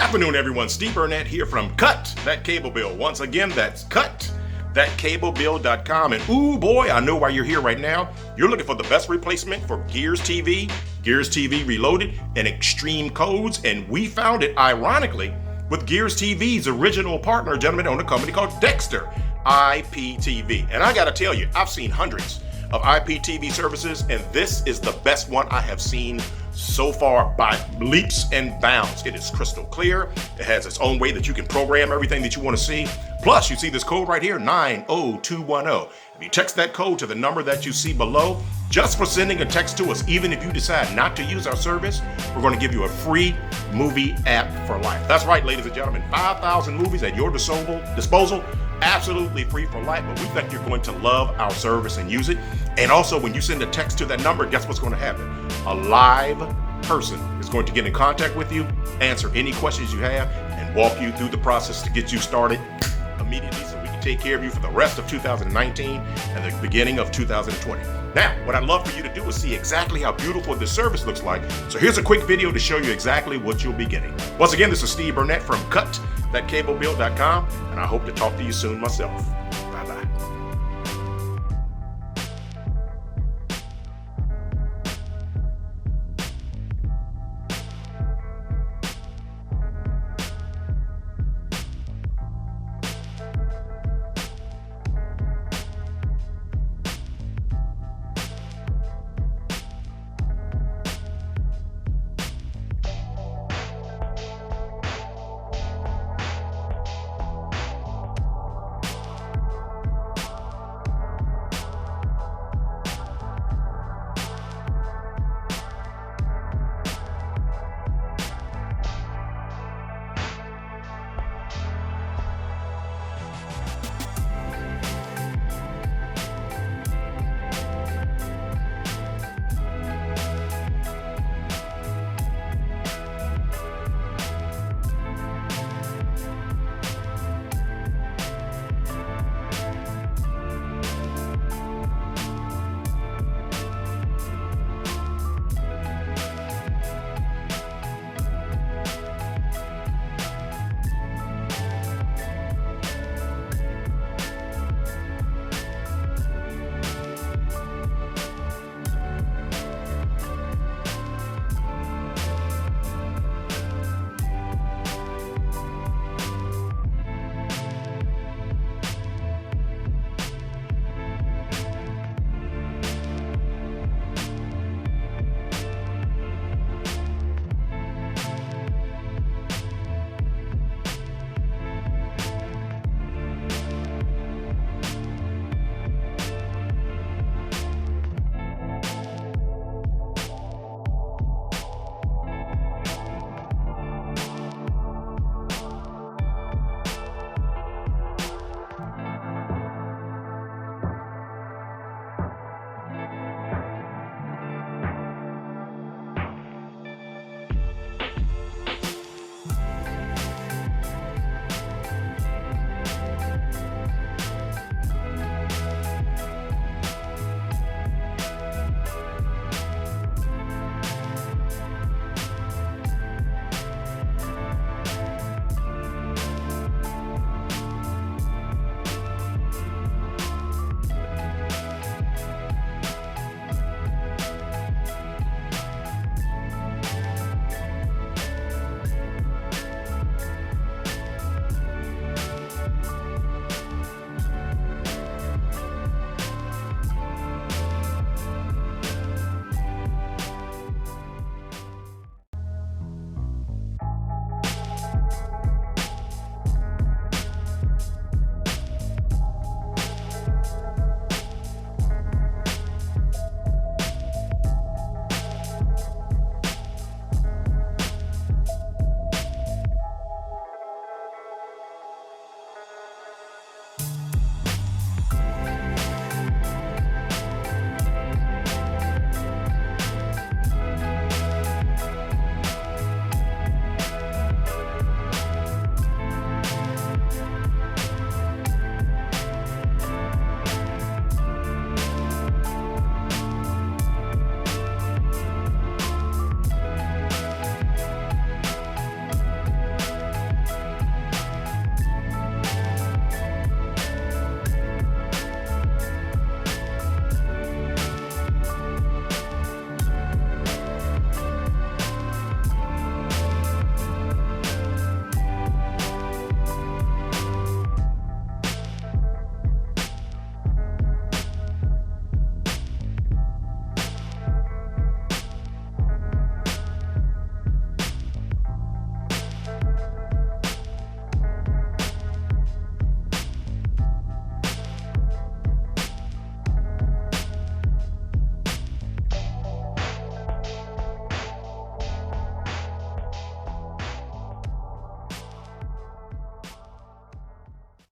afternoon, everyone. Steve Burnett here from Cut That Cable Bill. Once again, that's cutthatcablebill.com. And ooh boy, I know why you're here right now. You're looking for the best replacement for Gears TV, Gears TV Reloaded, and Extreme Codes. And we found it, ironically, with Gears TV's original partner, a gentleman owned a company called Dexter, Iptv. And I gotta tell you, I've seen hundreds of IPTV services, and this is the best one I have seen so far by leaps and bounds. It is crystal clear. It has its own way that you can program everything that you want to see. Plus, you see this code right here, 90210. If you text that code to the number that you see below, just for sending a text to us, even if you decide not to use our service, we're going to give you a free movie app for life. That's right, ladies and gentlemen, 5,000 movies at your disposal, absolutely free for life. But we think you're going to love our service and use it. And also, when you send a text to that number, guess what's going to happen? A live person is going to get in contact with you, answer any questions you have, and walk you through the process to get you started immediately so we can take care of you for the rest of 2019 and the beginning of 2020. Now, what I'd love for you to do is see exactly how beautiful this service looks like. So here's a quick video to show you exactly what you'll be getting. Once again, this is Steve Burnett from cutthatcablebill.com, and I hope to talk to you soon myself.